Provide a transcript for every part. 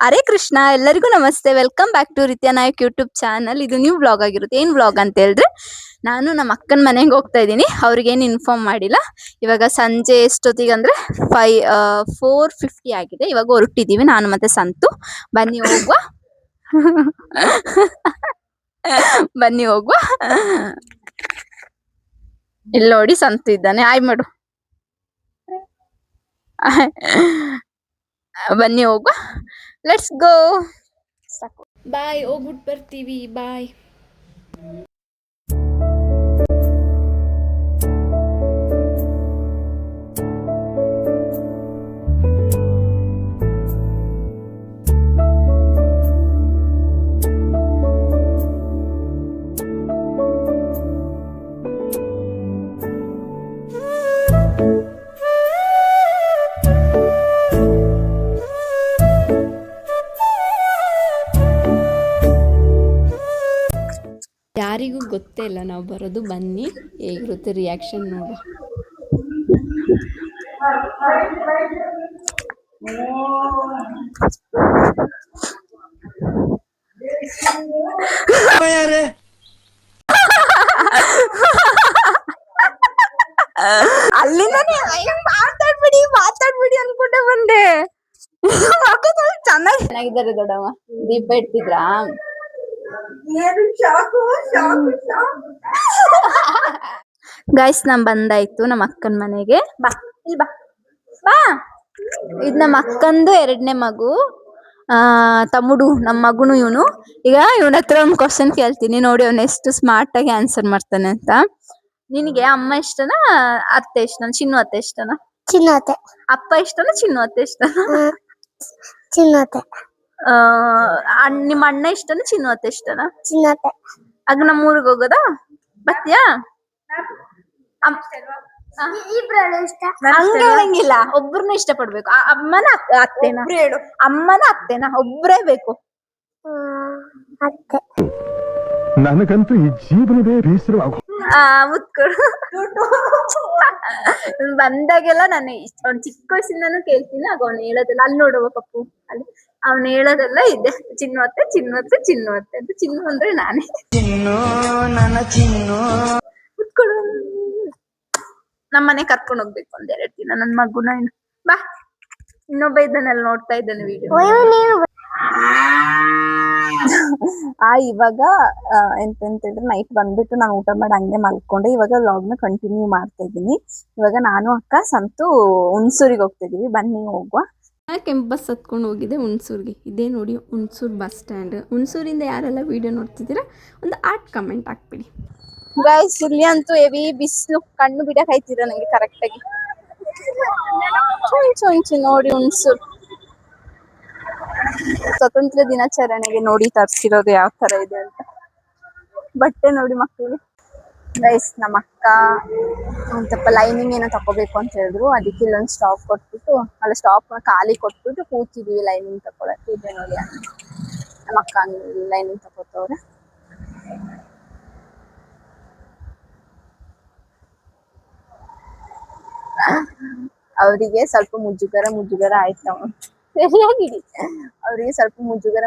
ಹರೇ ಕೃಷ್ಣ, ಎಲ್ಲರಿಗೂ ನಮಸ್ತೆ. Welcome back to Ritya Nayak YouTube channel. ಇದು ನ್ಯೂ ವ್ಲಾಗ್ ಆಗಿರುತ್ತೆ. ಏನ್ ವ್ಲಾಗ್ ಅಂತ ಹೇಳಿದ್ರೆ, ನಾನು ನಮ್ಮ ಅಕ್ಕನ ಮನೆಗೆ ಹೋಗ್ತಾ ಇದ್ದೀನಿ. ಅವ್ರಿಗೇನು ಇನ್ಫಾರ್ಮ್ ಮಾಡಿಲ್ಲ. ಇವಾಗ ಸಂಜೆ ಎಷ್ಟೊತ್ತಿಗೆ ಅಂದ್ರೆ 4:50 ಆಗಿದೆ. ಇವಾಗ ಹೊರಟಿದೀವಿ ನಾನು ಮತ್ತೆ ಸಂತು. ಬನ್ನಿ ಹೋಗುವ. ಬನ್ನಿ ಹೋಗುವ. ಇಲ್ಲಿ ನೋಡಿ ಸಂತು ಇದ್ದಾನೆ. ಆಯ್ ಮಾಡು. ಬನ್ನಿ ಹೋಗುವ. Let's go. ಬಾಯ್, ಹೋಗ್ಬಿಟ್ಟು ಬರ್ತೀವಿ. ಬಾಯ್. ಯಾರಿಗೂ ಗೊತ್ತೇ ಇಲ್ಲ ನಾವು ಬರೋದು. ಬನ್ನಿ, ಹೇಗಿರುತ್ತೆ ರಿಯಾಕ್ಷನ್ ನೋಡು. ಅಲ್ಲಿಂದಾನೆ ಮಾತಾಡ್ಬಿಡಿ ಅನ್ಕೊಂಡೆ ಬಂದೆ. ಚೆನ್ನಾಗಿದ್ದಾರೆ ದೊಡ್ಡಮ್ಮ. ದೀಪ ಇಡ್ತಿದ್ರಾ? ಗೈಸ್, ನಮ್ ಬಂದಾಯ್ತು ನಮ್ಮ ಅಕ್ಕನ ಮನೆಗೆ. ಬಾ ಇಲ್ಲಿ ಬಾ ಬಾ. ಇದ್ ನಮ್ಮ ಅಕ್ಕಂದು 2ನೇ ಮಗು, ತಮ್ಮುಡು. ನಮ್ಮ ಮಗುನು ಇವನು. ಈಗ ಇವನ ಹತ್ರ ಒಂದು ಕ್ವಶನ್ ಕೇಳ್ತೀನಿ, ನೋಡಿ ಅವ್ನ ಎಷ್ಟು ಸ್ಮಾರ್ಟ್ ಆಗಿ ಆನ್ಸರ್ ಮಾಡ್ತಾನೆ ಅಂತ. ನಿನಗೆ ಅಮ್ಮ ಇಷ್ಟನಾ, ಅತ್ತೆ ಇಷ್ಟನಾ? ಚಿನ್ನು ಅತ್ತೆ ಇಷ್ಟನಾ? ಚಿನ್ನು ಅತ್ತೆ. ಅಪ್ಪ ಇಷ್ಟನಾ, ಚಿನ್ನು ಅತ್ತೆ ಇಷ್ಟನಾ? ಚಿನ್ನು ಅತ್ತೆ. ನಿಮ್ಮ ಅಣ್ಣ ಇಷ್ಟನಾ, ಚಿನ್ನು ಅತ್ತೆ ಇಷ್ಟನಾ? ಚಿನ್ನು ಅತ್ತೆ. ಆಗ ನಮ್ಮ ಊರಿಗೆ ಹೋಗೋದಾ? ಬರ್ತೀಯಾ? ಹಂಗಿಲ್ಲ, ಒಬ್ರನ್ನ ಇಷ್ಟ ಪಡ್ಬೇಕು. ಅಮ್ಮನ ಅತ್ತೆನಾ? ಅಮ್ಮನ ಅತ್ತೆನಾ? ಒಬ್ರೇ ಬೇಕು. ಅತ್ತೆ. ನನಗಂತೂ ಈ ಜೀವನವೇ ಬೇಸರವಾಗು. ಮುತ್ಕೊಡು. ಬಂದಾಗೆಲ್ಲ ನಾನು ಅವ್ನ್ ಚಿಕ್ಕ ವಯಸ್ಸಿಂದಾನು ಕೇಳ್ತೀನಿ. ಆಗ ಅವ್ನು ಹೇಳೋದೆಲ್ಲ ಅಲ್ಲಿ ನೋಡುವ ಪಪ್ಪು, ಅಲ್ಲಿ ಅವ್ನು ಹೇಳೋದೆಲ್ಲ ಇದೆ. ಚಿನ್ನು ಅತ್ತೆ, ಚಿನ್ನು ಅತ್ತೆ, ಚಿನ್ನು ಅತ್ತೆ ಅಂತ. ಚಿನ್ನು ಅಂದ್ರೆ ನಾನೇ. ಮುತ್ಕೊಡು. ನಮ್ಮನೆ ಕರ್ಕೊಂಡು ಹೋಗ್ಬೇಕು 1-2 ದಿನ ನನ್ನ ಮಗುನ. ಬಾ. ಇನ್ನೊಬ್ಬ ಇದ್ದಾನೆಲ್ಲ ನೋಡ್ತಾ ಇದ್ದಾನೆ ವಿಡಿಯೋ. ಇವಾಗ ಎಂತ ಹೇಳಿದ್ರೆ, ನೈಟ್ ಬಂದ್ಬಿಟ್ಟು ನಾನು ಊಟ ಮಾಡಿ ಹಂಗೆ ಮಲ್ಕೊಂಡೆ. ಇವಾಗ ವ್ಲಾಗ್ ನ ಕಂಟಿನ್ಯೂ ಮಾಡ್ತಾ ಇದ್ದೀನಿ. ಇವಾಗ ನಾನು ಅಕ್ಕ ಸಂತು ಹುಣಸೂರಿಗೆ ಹೋಗ್ತಾ ಇದೀವಿ. ಬನ್ನಿ ಹೋಗುವ. ಕೆಂಪು ಬಸ್ ಹತ್ಕೊಂಡು ಹೋಗಿದೆ ಹುಣಸೂರಿಗೆ. ಇದೇ ನೋಡಿ ಹುಣಸೂರು ಬಸ್ ಸ್ಟ್ಯಾಂಡ್. ಹುಣಸೂರಿಂದ ಯಾರೆಲ್ಲ ವಿಡಿಯೋ ನೋಡ್ತಿದ್ದೀರಾ ಒಂದು ಕಮೆಂಟ್ ಹಾಕ್ಬಿಡಿ. ಗೈಸ್, ಇಲ್ಲಿ ಅಂತೂ ಹೆವಿ ಬಿಸಿಲು, ಕಣ್ಣು ಬಿಡಕ್ ಆಯ್ತಿರ ನಂಗೆ ಕರೆಕ್ಟ್ ಆಗಿ. ನೋಡಿ ಹುಣಸೂರು ಸ್ವತಂತ್ರ ದಿನಾಚರಣೆಗೆ ನೋಡಿ ತರ್ಸಿರೋದು ಯಾವ ತರ ಇದೆ ಅಂತ. ಬಟ್ಟೆ ನೋಡಿ ಮಕ್ಕಳಿಗೆ. ಗೈಸ್, ನಮ್ಮ ಅಕ್ಕ ಸ್ವಲ್ಪ ಲೈನಿಂಗ್ ಏನೋ ತಗೋಬೇಕು ಅಂತ ಹೇಳಿದ್ರು. ಅದಕ್ಕೆ ಇಲ್ಲೊಂದು ಸ್ಟಾಪ್ ಕೊಟ್ಬಿಟ್ಟು, ಅಲ್ಲ ಸ್ಟಾಪ್ ಖಾಲಿ ಕೊಟ್ಬಿಟ್ಟು ಕೂತಿದೀವಿ ಲೈನಿಂಗ್ ತಗೊಳಕ್ಕೆ. ಇದೆ ನೋಡಿ, ನಮ್ಮ ಅಕ್ಕ ಲೈನಿಂಗ್ ತಗೋತವ್ರೆ. ಅವರಿಗೆ ಸ್ವಲ್ಪ ಮುಜುಗರ ಆಯ್ತು. ಸರಿಯಾಗಿಡಿ. ಅವ್ರಿಗೆ ಸ್ವಲ್ಪ ಮುಜುಗರ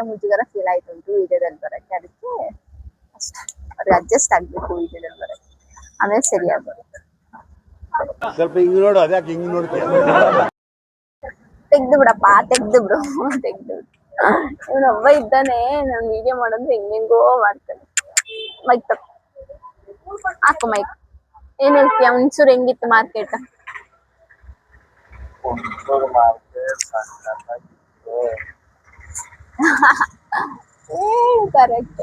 ಫೀಲ್ ಆಯ್ತು ಉಂಟು ವಿಡಿಯೋದಲ್ಲಿ ಬರಕ್ಕೆ. ಅದಕ್ಕೆ ಅಷ್ಟೇ, ಅವ್ರಿಗೆ ಅಡ್ಜಸ್ಟ್ ಆಗ್ಬೇಕು ವಿಡಿಯೋದಲ್ಲಿ ಬರಕ್ಕೆ. ಆಮೇಲೆ ಸರಿಯಾಗಿ ಬರುತ್ತೆ. ತೆಗ್ದು ಬಿಡಪ್ಪ, ತೆಗ್ದು ಬಿಡು. ಇವನೊಬ್ಬ ಇದ್ದಾನೆ, ನಾನು ವಿಡಿಯೋ ಮಾಡೋದು ಹೆಂಗೆಂಗೋ ಮಾಡ್ತಾನೆ. ಮೈಕ್ ತಗೋ, ಹಾಕು ಮೈಕ್. ಏನ್ ಹೇಳ್ತೀಯ? ಹುಣಸೂರು ಹೆಂಗಿತ್ತು ಮಾರ್ಕೆಟ್? ಕರೆಕ್ಟ್.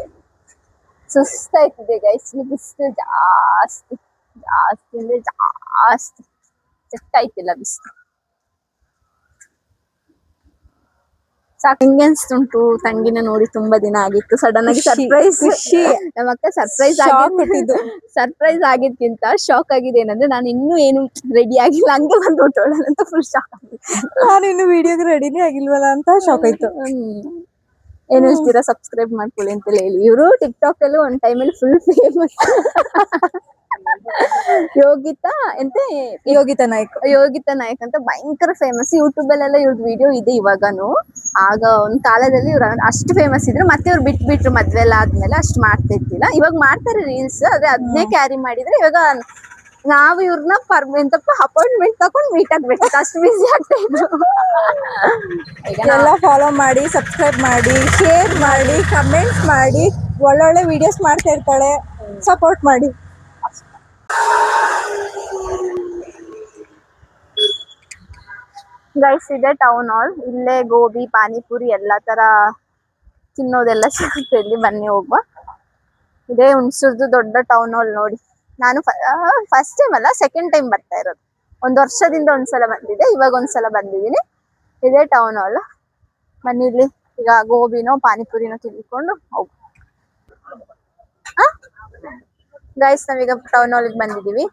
ಸುಸ್ತಾಯ್ತಿದೆ ಗೈಸ್, ಬಿಸಿಲು ಜಾಸ್ತಿ ಅಂದ್ರೆ ಜಾಸ್ತಿ. ಸೆಟ್ ಆಯ್ತಿಲ್ಲ ಬಿಸಿಲು. ಸಾಕು. ಹಿಂಗೆ ಅನ್ಸ್ತುಂಟು ತಂಗಿನ ನೋಡಿ ತುಂಬಾ ದಿನ ಆಗಿತ್ತು. ಸಡನ್ ಆಗಿ ಸರ್ಪ್ರೈಸ್. ನಮ್ಮ ಅಕ್ಕ ಸರ್ಪ್ರೈಸ್ ಆಗಿದ್ಕಿಂತ ಶಾಕ್ ಆಗಿದೆ ಏನಂದ್ರೆ, ನಾನು ಇನ್ನೂ ಏನು ರೆಡಿ ಆಗಿಲ್ಲ, ಹಂಗೆ ಬಂದ್ಬಿಟ್ಟೋಳ ಅಂತ ಫುಲ್ ಶಾಕ್ ಆಗಿದೆ. ನಾನು ಇನ್ನು ವಿಡಿಯೋಗೆ ರೆಡಿನೇ ಆಗಿಲ್ವಲ್ಲ ಅಂತ ಶಾಕ್ ಆಯ್ತು. ಏನ್ ಹೇಳ್ತೀರಾ? ಸಬ್ಸ್ಕ್ರೈಬ್ ಮಾಡ್ಕೊಳ್ಳಿ ಅಂತ ಹೇಳಿ. ಇವರು ಟಿಕ್ ಟಾಕ್ ಅಲ್ಲಿ ಒಂದ್ ಟೈಮಲ್ಲಿ ಫುಲ್ ಫೇಮಸ್. ಯೋಗಿತಾ ಎಂತ ಯೋಗಿತಾ ನಾಯ್ಕ್. ಯೋಗಿತಾ ನಾಯಕ್ ಅಂತ ಭಯಂಕರ ಫೇಮಸ್. ಯೂಟ್ಯೂಬ್ ಅಲ್ಲೆಲ್ಲ ಇವ್ರ ವಿಡಿಯೋ ಇದೆ ಇವಾಗನು. ಆಗ ಒಂದ್ ಕಾಲದಲ್ಲಿ ಇವ್ರ ಅಷ್ಟು ಫೇಮಸ್ ಇದ್ರು. ಮತ್ತೆ ಇವ್ರು ಬಿಟ್ಬಿಟ್ರು ಮದ್ವೆ ಎಲ್ಲ ಆದ್ಮೇಲೆ ಅಷ್ಟು ಮಾಡ್ತಾ ಇದ್ದಿಲ್ಲ. ಇವಾಗ ಮಾಡ್ತಾರೆ ರೀಲ್ಸ್, ಆದ್ರೆ ಅದನ್ನೇ ಕ್ಯಾರಿ ಮಾಡಿದ್ರೆ ಇವಾಗ ನಾವು ಇವ್ರನ್ನ ಎಂತಪ್ಪ ಅಪಾಯಿಂಟ್ಮೆಂಟ್ ತಕೊಂಡ್ ಮೀಟ್ ಆಗ್ಬೇಕು, ಅಷ್ಟು ಬಿಸಿ ಆಗ್ತಾ ಇದ್ರು. ಈಗ ಎಲ್ಲ ಫಾಲೋ ಮಾಡಿ, ಸಬ್ಸ್ಕ್ರೈಬ್ ಮಾಡಿ, ಶೇರ್ ಮಾಡಿ, ಕಮೆಂಟ್ ಮಾಡಿ, ಒಳ್ಳೊಳ್ಳೆ ವಿಡಿಯೋಸ್ ಮಾಡ್ತಾ ಇರ್ತಾಳೆ, ಸಪೋರ್ಟ್ ಮಾಡಿ. ಗೈಸ್ ಇದೆ ಟೌನ್ ಹಾಲ್. ಇಲ್ಲೇ ಗೋಬಿ, ಪಾನಿಪುರಿ ಎಲ್ಲಾ ತರ ತಿನ್ನೋದೆಲ್ಲ ಸಿಗುತ್ತೆ. ಇಲ್ಲಿ ಬನ್ನಿ ಹೋಗುವ. ಇದೇ ಹುಣಸೂರ್ದು ದೊಡ್ಡ ಟೌನ್ ಹಾಲ್ ನೋಡಿ. ನಾನು ಫಸ್ಟ್ ಟೈಮ್ ಅಲ್ಲ, ಸೆಕೆಂಡ್ ಟೈಮ್ ಬರ್ತಾ ಇರೋದು. 1 ವರ್ಷದಿಂದ ಒಂದ್ಸಲ ಬಂದಿದೆ, ಇವಾಗ ಒಂದ್ಸಲ ಬಂದಿದ್ದೀನಿ. ಇದೇ ಟೌನ್ ಹಾಲ್. ಬನ್ನಿ ಇಲ್ಲಿ ಈಗ ಗೋಬಿನೋ ಪಾನಿಪುರಿನೋ ತಿನ್ಕೊಂಡು ಹೋಗು. ಗೈಸ್ ನಾವೀಗ ಟೌನ್ ಹಾಲ್ ಬಂದಿದೀವಿ.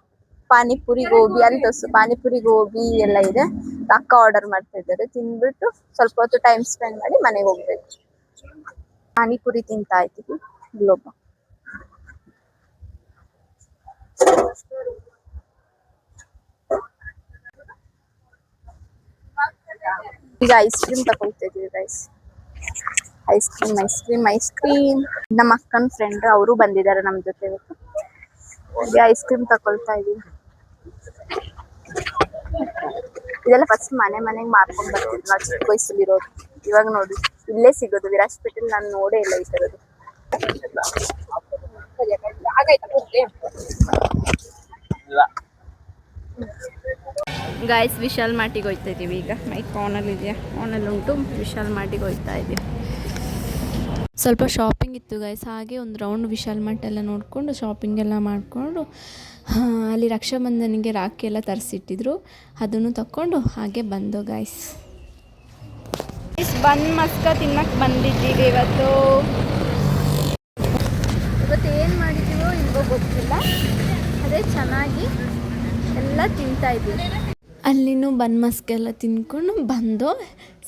ಪಾನಿಪುರಿ ಗೋಬಿ ಅಲ್ಲಿ ಪಾನಿಪುರಿ ಗೋಬಿ ಎಲ್ಲ ಇದೆ. ಅಕ್ಕ ಆರ್ಡರ್ ಮಾಡ್ತಾ ಇದ್ದಾರೆ. ತಿನ್ಬಿಟ್ಟು ಸ್ವಲ್ಪ ಹೊತ್ತು ಟೈಮ್ ಸ್ಪೆಂಡ್ ಮಾಡಿ ಮನೆಗೆ ಹೋಗ್ಬೇಕು. ಪಾನಿಪುರಿ ತಿಂತಾ ಇದ್ದೀವಿ. ಇಲ್ಲೊಬ್ಬ ಈಗ ಐಸ್ ಕ್ರೀಮ್ ತಗೊಳ್ತಾ ಇದೀವಿ ಗೈಸ್. Ice cream. ನಮ್ಮ ಅಕ್ಕನ ಫ್ರೆಂಡ್ ಅವರು ಬಂದಿದ್ದಾರೆ ನಮ್ ಜೊತೆ ಇವತ್ತು. ಹಾಗೆ ಐಸ್ ಕ್ರೀಮ್ ತಗೊಳ್ತಾ ಇದೀವಿ. ಇದೆಲ್ಲ ಫಸ್ಟ್ ಮನೆಗೆ ಮಾರ್ಕೊಂಡ್ ಬರ್ತಿದ್ವಿ ನಾವು ಚಿಕ್ಕ ವಯಸ್ಸಲ್ಲಿರೋದು. ಇವಾಗ ನೋಡಿ ಇಲ್ಲೇ ಸಿಗೋದು. ವಿರಾಜಪೇಟೆಲ್ ನಾನು ನೋಡೇ ಇಲ್ಲ ಈ ತರದ್ದು. ಗಾಯ್ಸ್ ವಿಶಾಲ್ ಮಾರ್ಟಿಗೆ ಹೋಗ್ತಾ ಇದೀವಿ ಈಗ. ಮೈಕ್ ಆನಲ್ಲಿ ಇದೆಯಾ? ಆನಲ್ಲಿ ಉಂಟು. ವಿಶಾಲ್ ಮಾರ್ಟಿಗೆ ಹೋಗ್ತಾ ಇದೀವಿ. ಸ್ವಲ್ಪ ಶಾಪಿಂಗ್ ಇತ್ತು ಗೈಸ್. ಹಾಗೆ ಒಂದು ರೌಂಡ್ ವಿಶಾಲ್ ಮಾರ್ಟ್ ಎಲ್ಲ ನೋಡಿಕೊಂಡು ಶಾಪಿಂಗ್ ಎಲ್ಲ ಮಾಡಿಕೊಂಡು ಅಲ್ಲಿ ರಕ್ಷಾಬಂಧನಿಗೆ ರಾಖಿ ಎಲ್ಲ ತರಿಸಿಟ್ಟಿದ್ರು. ಅದನ್ನು ತಗೊಂಡು ಹಾಗೆ ಬಂದು ಗೈಸ್. ಬನ್ ಮಸ್ಕ ತಿನ್ನಕ್ಕೆ ಬಂದಿದ್ದೀವಿ ಇವತ್ತು ಏನು ಮಾಡಿದ್ದೀವೋ ಇಲ್ವೋ ಗೊತ್ತಿಲ್ಲ. ಅದೇ ಚೆನ್ನಾಗಿ ಎಲ್ಲ ತಿಂತಾ ಇದ್ದೀವಿ. ಅಲ್ಲಿನೂ ಬನ್ ಮಸ್ಕ್ ಎಲ್ಲ ತಿನ್ಕೊಂಡು ಬಂದು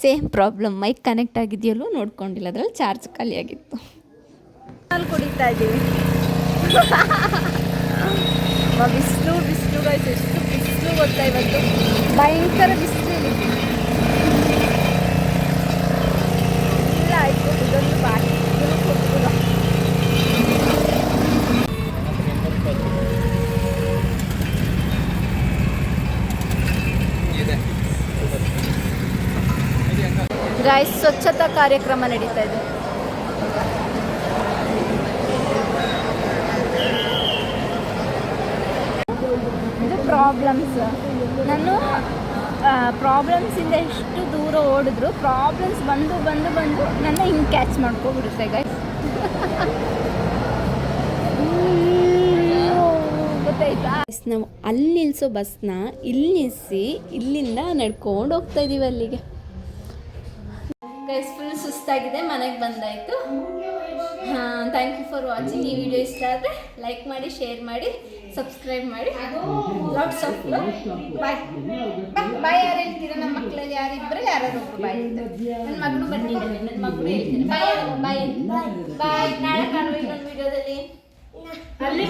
ಸೇಮ್ ಪ್ರಾಬ್ಲಮ್, ಮೈಕ್ ಕನೆಕ್ಟ್ ಆಗಿದೆಯಲ್ಲೂ ನೋಡ್ಕೊಂಡಿಲ್ಲ, ಅದ್ರಲ್ಲಿ ಚಾರ್ಜ್ ಖಾಲಿಯಾಗಿತ್ತು. ಅಲ್ಲಿ ಕುಡಿತಾ ಇದ್ದೀವಿ. ಬಿಸಿಲು ಗೈಸ್, ಎಷ್ಟು ಬಿಸಿಲು ಗೊತ್ತಾ ಇವತ್ತು. ಭಯಂಕರ ಬಿಸಿಲು ಇಲ್ಲ. ಆಯ್ತು ಇದೊಂದು ಬಾಕಿ ಕೊಡ್ತೀರ. ಗೈಸ್ ಸ್ವಚ್ಛತಾ ಕಾರ್ಯಕ್ರಮ ನಡೀತಾ ಇದೆ. ಇದು ಪ್ರಾಬ್ಲಮ್ಸ್. ನಾನು ಪ್ರಾಬ್ಲಮ್ಸಿಂದ ಎಷ್ಟು ದೂರ ಓಡಿದ್ರು ಪ್ರಾಬ್ಲಮ್ಸ್ ಬಂದು ನನ್ನ ಹಿಂಗೆ ಕ್ಯಾಚ್ ಮಾಡ್ಕೊಬಿಡುತ್ತೆ ಗೈಸ್. ಗೊತ್ತಾಯ್ತಾ? ನಾವು ಅಲ್ಲಿ ನಿಲ್ಲಿಸೋ ಬಸ್ನ ಇಲ್ಲಿ ನಿಲ್ಲಿಸಿ ಇಲ್ಲಿಂದ ನಡ್ಕೊಂಡು ಹೋಗ್ತಾ ಇದ್ದೀವಿ ಅಲ್ಲಿಗೆ. ಗೈಸ್ ಫುಲ್ ಸುಸ್ತಾಗಿದೆ, ಮನೆಗೆ ಬಂದಾಯಿತು. Thank you for watching. ಈ ವಿಡಿಯೋ ಇಷ್ಟ ಆದರೆ ಲೈಕ್ ಮಾಡಿ, ಶೇರ್ ಮಾಡಿ, ಸಬ್ಸ್ಕ್ರೈಬ್ ಮಾಡಿ. Lots of love. Bye bye. ಯಾರು ಹೇಳ್ತೀರಾ? ನಮ್ಮ ಮಕ್ಕಳಲ್ಲಿ ಯಾರಿಬ್ಬರು ಯಾರಾದ್ರು ಒಬ್ರು ಬಾಯ್. ನನ್ನ ಮಗನು ಬಂದಿದ್ದಾನೆ, ನನ್ನ ಮಗನು ಹೇಳ್ತೀನಿ ಬಾಯ್ ಬಾಯ್ ಬಾಯ್. ನಾಳೆ ಕಾಣುವ ಇನ್ನೊಂದು ವಿಡಿಯೋದಲ್ಲಿ. ಅಲ್ಲಿ